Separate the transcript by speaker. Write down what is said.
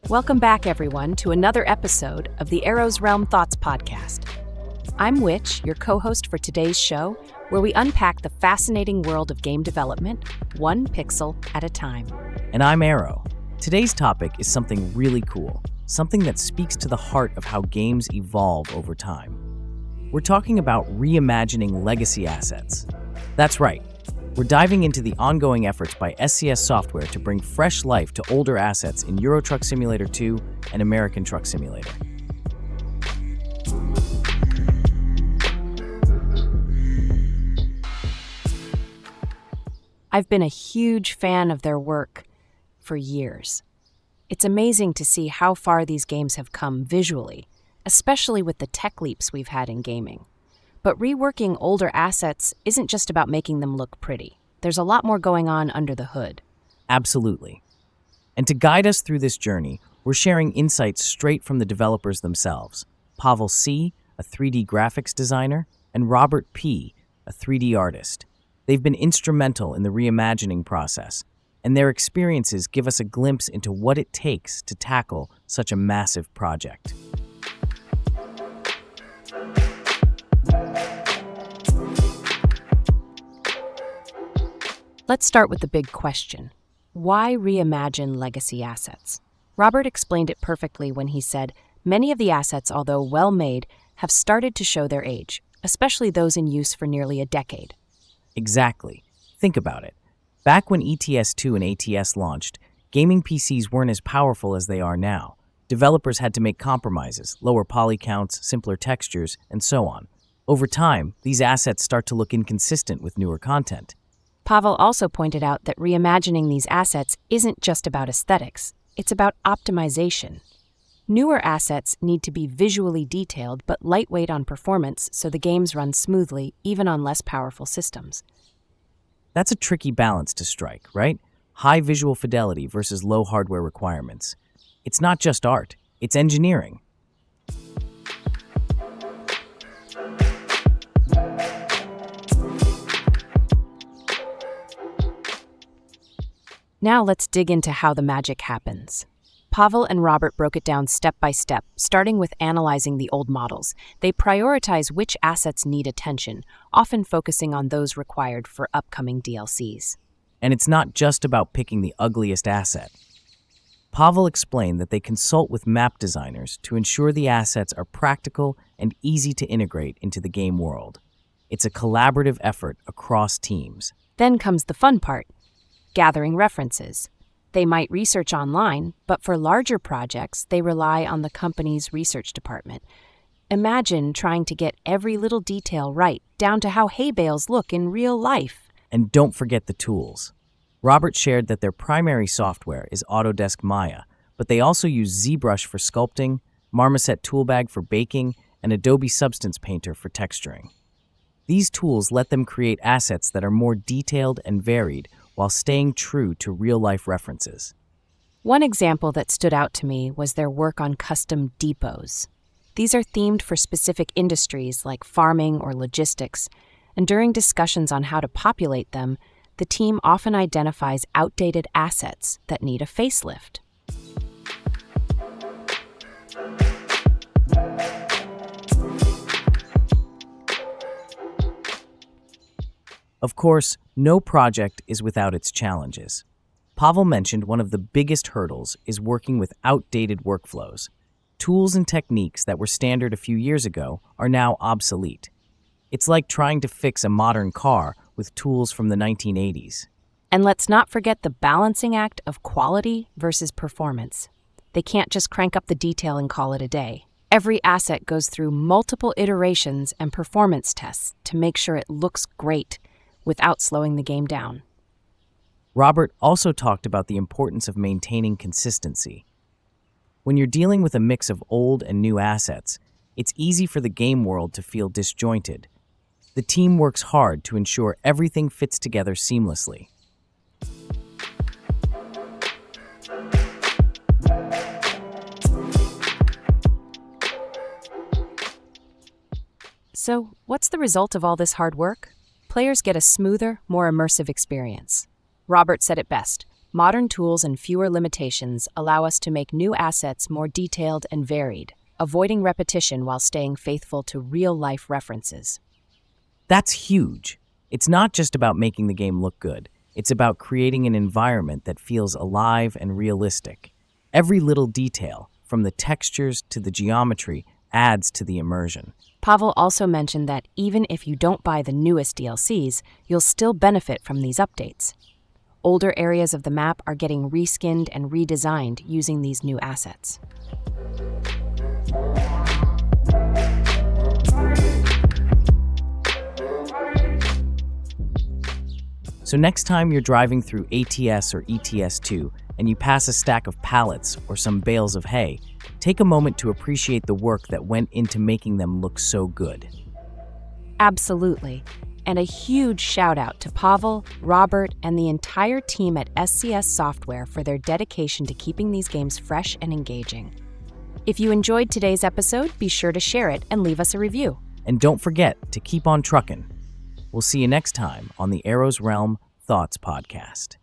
Speaker 1: Welcome back, everyone, to another episode of the Arrow's Realm Thoughts podcast. I'm Witch, your co-host for today's show, where we unpack the fascinating world of game development, one pixel at a time.
Speaker 2: And I'm Arrow. Today's topic is something really cool, something that speaks to the heart of how games evolve over time. We're talking about reimagining legacy assets. That's right. We're diving into the ongoing efforts by SCS Software to bring fresh life to older assets in Euro Truck Simulator 2 and American Truck Simulator.
Speaker 1: I've been a huge fan of their work for years. It's amazing to see how far these games have come visually, especially with the tech leaps we've had in gaming. But reworking older assets isn't just about making them look pretty. There's a lot more going on under the hood.
Speaker 2: Absolutely. And to guide us through this journey, we're sharing insights straight from the developers themselves. Pavel C., a 3D graphics designer, and Robert P., a 3D artist. They've been instrumental in the reimagining process, and their experiences give us a glimpse into what it takes to tackle such a massive project.
Speaker 1: Let's start with the big question. Why reimagine legacy assets? Robert explained it perfectly when he said, many of the assets, although well-made, have started to show their age, especially those in use for nearly a decade.
Speaker 2: Exactly. Think about it. Back when ETS2 and ATS launched, gaming PCs weren't as powerful as they are now. Developers had to make compromises, lower poly counts, simpler textures, and so on. Over time, these assets start to look inconsistent with newer content.
Speaker 1: Pavel also pointed out that reimagining these assets isn't just about aesthetics, it's about optimization. Newer assets need to be visually detailed but lightweight on performance so the games run smoothly even on less powerful systems.
Speaker 2: That's a tricky balance to strike, right? High visual fidelity versus low hardware requirements. It's not just art, it's engineering.
Speaker 1: Now let's dig into how the magic happens. Pavel and Robert broke it down step by step, starting with analyzing the old models. They prioritize which assets need attention, often focusing on those required for upcoming DLCs.
Speaker 2: And it's not just about picking the ugliest asset. Pavel explained that they consult with map designers to ensure the assets are practical and easy to integrate into the game world. It's a collaborative effort across teams.
Speaker 1: Then comes the fun part. Gathering references. They might research online, but for larger projects, they rely on the company's research department. Imagine trying to get every little detail right, down to how hay bales look in real life.
Speaker 2: And don't forget the tools. Robert shared that their primary software is Autodesk Maya, but they also use ZBrush for sculpting, Marmoset Toolbag for baking, and Adobe Substance Painter for texturing. These tools let them create assets that are more detailed and varied, while staying true to real-life references.
Speaker 1: One example that stood out to me was their work on custom depots. These are themed for specific industries like farming or logistics, and during discussions on how to populate them, the team often identifies outdated assets that need a facelift.
Speaker 2: Of course, no project is without its challenges. Pavel mentioned one of the biggest hurdles is working with outdated workflows. Tools and techniques that were standard a few years ago are now obsolete. It's like trying to fix a modern car with tools from the 1980s.
Speaker 1: And let's not forget the balancing act of quality versus performance. They can't just crank up the detail and call it a day. Every asset goes through multiple iterations and performance tests to make sure it looks great, without slowing the game down.
Speaker 2: Robert also talked about the importance of maintaining consistency. When you're dealing with a mix of old and new assets, it's easy for the game world to feel disjointed. The team works hard to ensure everything fits together seamlessly.
Speaker 1: So, what's the result of all this hard work? Players get a smoother, more immersive experience. Robert said it best. Modern tools and fewer limitations allow us to make new assets more detailed and varied, avoiding repetition while staying faithful to real-life references.
Speaker 2: That's huge. It's not just about making the game look good. It's about creating an environment that feels alive and realistic. Every little detail, from the textures to the geometry, adds to the immersion.
Speaker 1: Pavel also mentioned that even if you don't buy the newest DLCs, you'll still benefit from these updates. Older areas of the map are getting reskinned and redesigned using these new assets.
Speaker 2: So next time you're driving through ATS or ETS2 and you pass a stack of pallets or some bales of hay, take a moment to appreciate the work that went into making them look so good.
Speaker 1: Absolutely. And a huge shout out to Pavel, Robert, and the entire team at SCS Software for their dedication to keeping these games fresh and engaging. If you enjoyed today's episode, be sure to share it and leave us a review.
Speaker 2: And don't forget to keep on truckin'. We'll see you next time on the Arrow's Realm Thoughts Podcast.